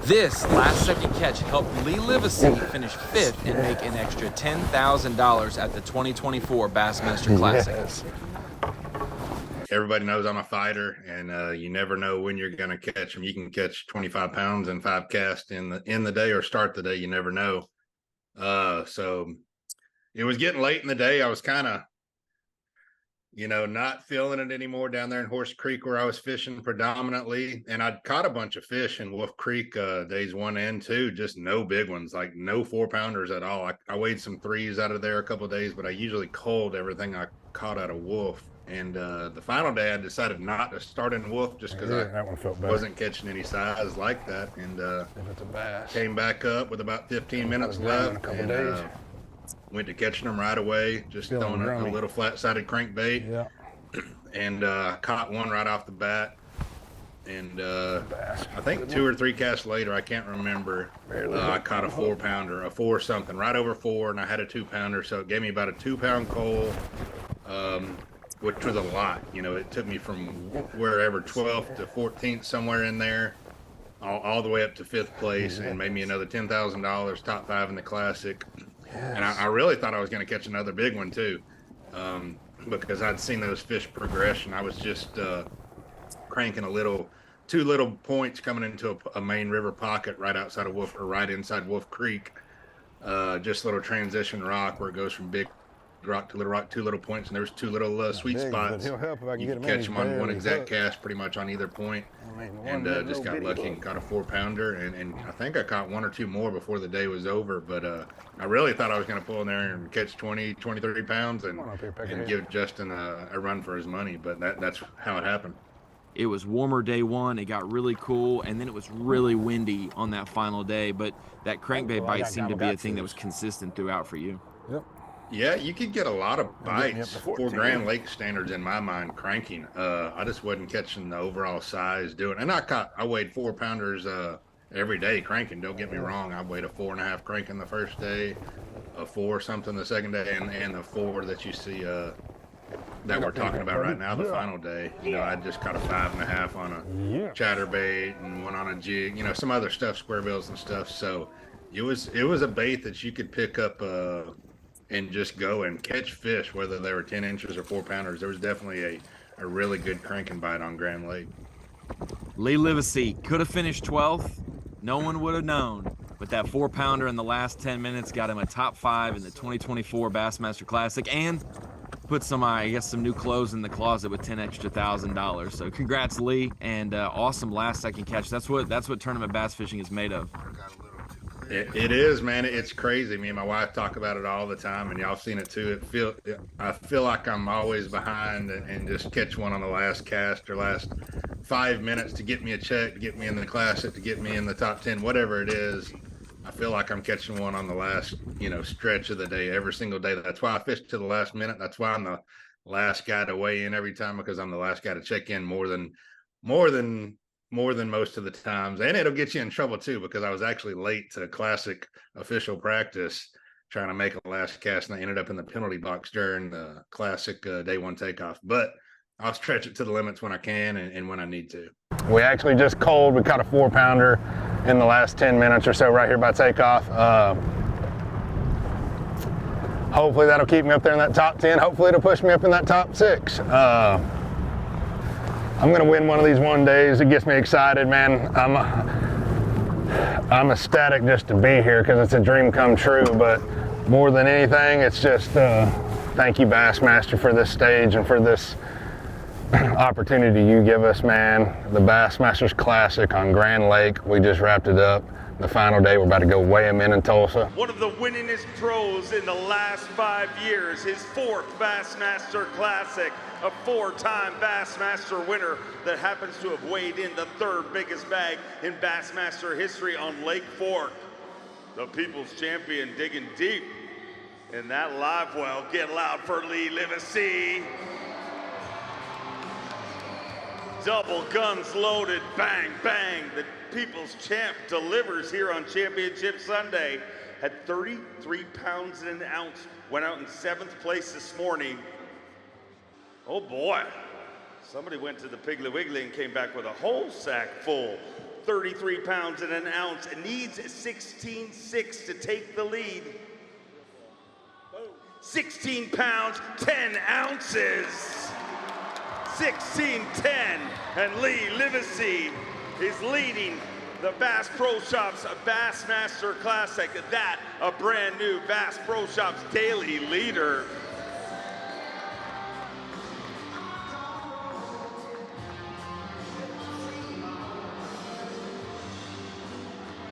This last-second catch helped Livesay finish 5th and make an extra $10,000 at the 2024 Bassmaster Classic. Yes. Everybody knows I'm a fighter, and you never know when you're going to catch them. You can catch 25 pounds in 5 casts in the day, or start the day. You never know. So it was getting late in the day. I was kind of, not feeling it anymore down there in Horse Creek where I was fishing predominantly. And I'd caught a bunch of fish in Wolf Creek days 1 and 2, just no big ones, like no 4-pounders at all. I weighed some 3s out of there a couple of days, but I usually culled everything I caught out of Wolf. And the final day, I decided not to start in Wolf just because I wasn't catching any size like that. And if it's a bass, came back up with about 15 minutes left, and went to catching them right away, just throwing a little flat-sided crankbait. Yeah. And caught one right off the bat. And I think 2 or 3 casts later, I can't remember, I caught a 4-pounder, a 4 something, right over 4, and I had a 2-pounder, so it gave me about a 2-pound coal. Which was a lot. It took me from wherever 12th to 14th, somewhere in there, all the way up to 5th place, and made me another $10,000, top 5 in the Classic. Yes. And I really thought I was going to catch another big one too, because I'd seen those fish progression. I was just cranking 2 little points coming into a main river pocket right outside of Wolf, or right inside Wolf Creek. Just a little transition rock where it goes from big rock to little rock, 2 little points, and there's 2 little sweet spots. He'll help if I can you get can him catch them on one exact cast pretty much on either point. And just got lucky and caught a 4-pounder, and I think I caught 1 or 2 more before the day was over, but I really thought I was going to pull in there and catch 20, 30 pounds and give Justin a run for his money, but that's how it happened. It was warmer day 1, it got really cool, and then it was really windy on that final day, but that crankbait bite seemed to be a thing that was consistent throughout for you. Yep. Yeah, you could get a lot of bites for Grand Lake standards in my mind cranking. I just wasn't catching the overall size doing. And I weighed 4-pounders every day cranking. Don't get me wrong. I weighed a 4.5 cranking the first day, a 4 something the second day, and the 4 that you see that we're talking about right now, the final day. I just caught a 5.5 on a chatterbait and 1 on a jig. Some other stuff, square bills and stuff. So it was a bait that you could pick up and just go and catch fish, whether they were 10 inches or 4-pounders. There was definitely a really good cranking bite on Grand Lake. Livesay could have finished 12th. No one would have known. But that 4-pounder in the last 10 minutes got him a top 5 in the 2024 Bassmaster Classic, and put some new clothes in the closet with $10,000 extra. So congrats, Lee, and awesome last-second catch. That's what tournament bass fishing is made of. It is, man. It's crazy. Me and my wife talk about it all the time, and y'all seen it too. I feel like I'm always behind and just catch one on the last cast or last 5 minutes to get me a check, to get me in the Classic, to get me in the top 10, whatever it is. I feel like I'm catching one on the last, stretch of the day, every single day. That's why I fish to the last minute. That's why I'm the last guy to weigh in every time, because I'm the last guy to check in more than most of the times. And it'll get you in trouble too, because I was actually late to Classic official practice trying to make a last cast, and I ended up in the penalty box during the Classic day 1 takeoff. But I'll stretch it to the limits when I can and when I need to. We actually just culled. We caught a 4-pounder in the last 10 minutes or so right here by takeoff. Hopefully that'll keep me up there in that top 10. Hopefully it'll push me up in that top 6. I'm gonna win one of these one days. It gets me excited, man. I'm ecstatic just to be here because it's a dream come true. But more than anything, it's just thank you, Bassmaster, for this stage and for this opportunity you give us, man. The Bassmasters Classic on Grand Lake. We just wrapped it up. The final day, we're about to go weigh him in Tulsa. One of the winningest pros in the last 5 years, his 4th Bassmaster Classic, a 4-time Bassmaster winner that happens to have weighed in the 3rd biggest bag in Bassmaster history on Lake Fork. The People's Champion digging deep in that live well. Get loud for Livesay. Double guns loaded, bang, bang. The People's Champ delivers here on Championship Sunday. Had 33 pounds and an ounce, went out in 7th place this morning. Oh boy, somebody went to the Piggly Wiggly and came back with a whole sack full. 33 pounds and an ounce, needs 16.6 to take the lead. 16 pounds, 10 ounces. 16.10, and Lee Livesay is leading the Bass Pro Shops Bassmaster Classic. That, a brand new Bass Pro Shops daily leader.